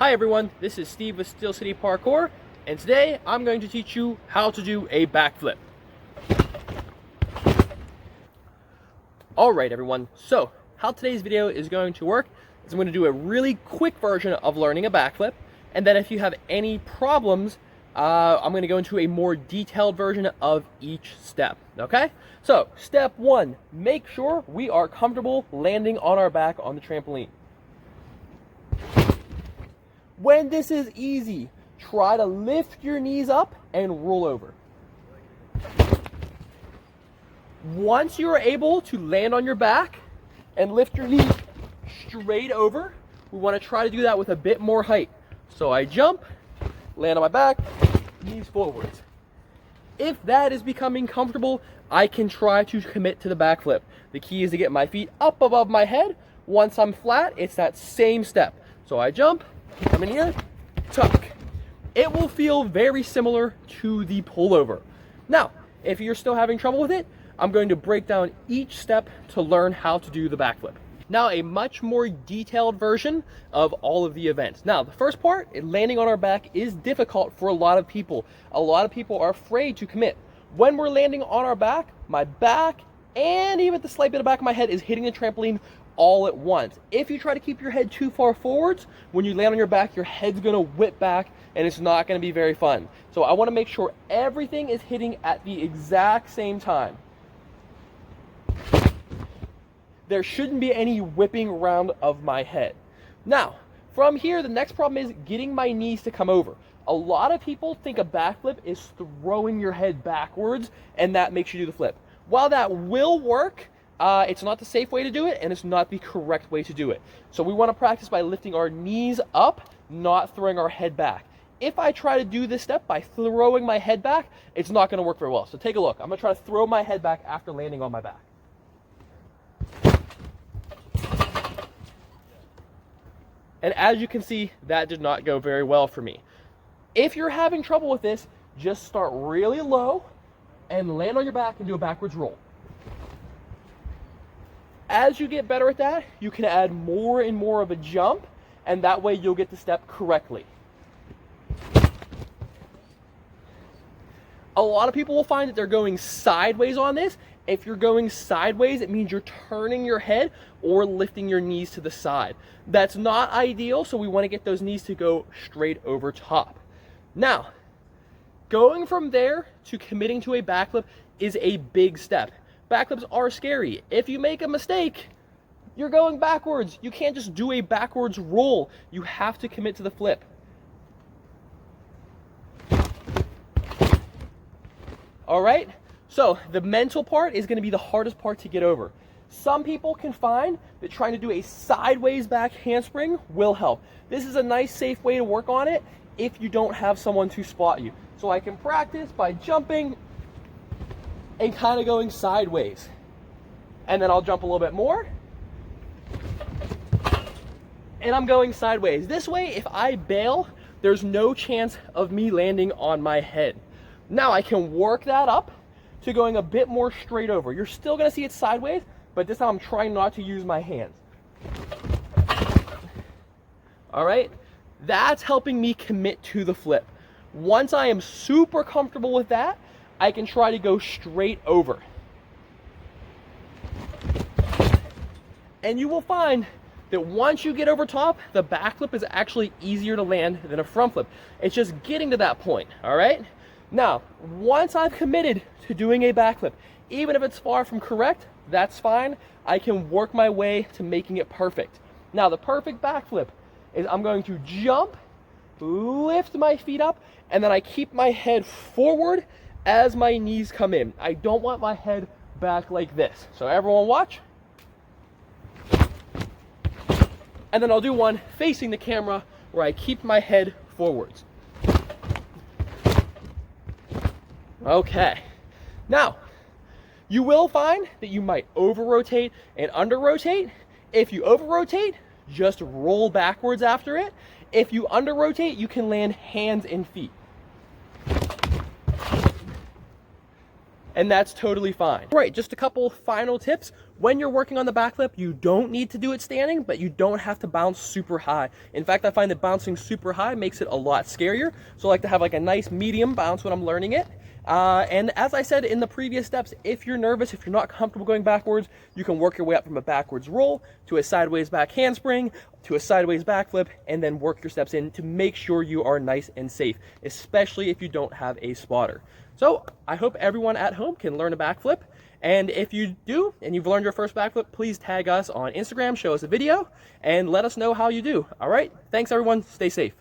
Hi everyone, this is Steve with Steel City Parkour, and today I'm going to teach you how to do a backflip. Alright everyone, so how today's video is going to work is I'm going to do a really quick version of learning a backflip, and then if you have any problems, I'm going to go into a more detailed version of each step, okay? So, step 1, make sure we are comfortable landing on our back on the trampoline. When this is easy, try to lift your knees up and roll over. Once you are able to land on your back and lift your knees straight over, we want to try to do that with a bit more height. So I jump, land on my back, knees forwards. If that is becoming comfortable, I can try to commit to the backflip. The key is to get my feet up above my head. Once I'm flat, it's that same step. So I jump, come in here, tuck. It will feel very similar to the pullover. Now, if you're still having trouble with it, I'm going to break down each step to learn how to do the backflip. Now, a much more detailed version of all of the events. Now, the first part, landing on our back, is difficult for a lot of people. A lot of people are afraid to commit. When we're landing on our back, my back and even the slight bit of back of my head is hitting the trampoline all at once. If you try to keep your head too far forwards, when you land on your back, your head's gonna whip back and it's not gonna be very fun. So I wanna make sure everything is hitting at the exact same time. There shouldn't be any whipping around of my head. Now, from here, the next problem is getting my knees to come over. A lot of people think a backflip is throwing your head backwards and that makes you do the flip. While that will work, it's not the safe way to do it, and it's not the correct way to do it. So we want to practice by lifting our knees up, not throwing our head back. If I try to do this step by throwing my head back, it's not going to work very well. So take a look. I'm going to try to throw my head back after landing on my back. And as you can see, that did not go very well for me. If you're having trouble with this, just start really low and land on your back and do a backwards roll. As you get better at that, you can add more and more of a jump, and that way you'll get the step correctly. A lot of people will find that they're going sideways on this. If you're going sideways, it means you're turning your head or lifting your knees to the side. That's not ideal, so we want to get those knees to go straight over top. Now, going from there to committing to a backflip is a big step. Backflips are scary. If you make a mistake, you're going backwards. You can't just do a backwards roll. You have to commit to the flip. All right, so the mental part is going to be the hardest part to get over. Some people can find that trying to do a sideways back handspring will help. This is a nice, safe way to work on it if you don't have someone to spot you. So I can practice by jumping and kind of going sideways. And then I'll jump a little bit more. And I'm going sideways. This way, if I bail, there's no chance of me landing on my head. Now I can work that up to going a bit more straight over. You're still gonna see it sideways, but this time I'm trying not to use my hands. All right, that's helping me commit to the flip. Once I am super comfortable with that, I can try to go straight over. And you will find that once you get over top, the backflip is actually easier to land than a front flip. It's just getting to that point, all right? Now, once I've committed to doing a backflip, even if it's far from correct, that's fine. I can work my way to making it perfect. Now, the perfect backflip is I'm going to jump, lift my feet up, and then I keep my head forward as my knees come in. I don't want my head back like this. So everyone watch. And then I'll do one facing the camera where I keep my head forwards. Okay. Now, you will find that you might over-rotate and under-rotate. If you over-rotate, just roll backwards after it. If you under-rotate, you can land hands and feet. and that's totally fine. All right, just a couple final tips. When you're working on the backflip, you don't need to do it standing, but you don't have to bounce super high. In fact, I find that bouncing super high makes it a lot scarier. So I like to have like a nice medium bounce when I'm learning it. And as I said in the previous steps, if you're nervous, if you're not comfortable going backwards, you can work your way up from a backwards roll to a sideways back handspring to a sideways backflip, and then work your steps in to make sure you are nice and safe, especially if you don't have a spotter. So I hope everyone at home can learn a backflip. And if you do, and you've learned your first backflip, please tag us on Instagram, show us a video, and let us know how you do. All right, thanks everyone, stay safe.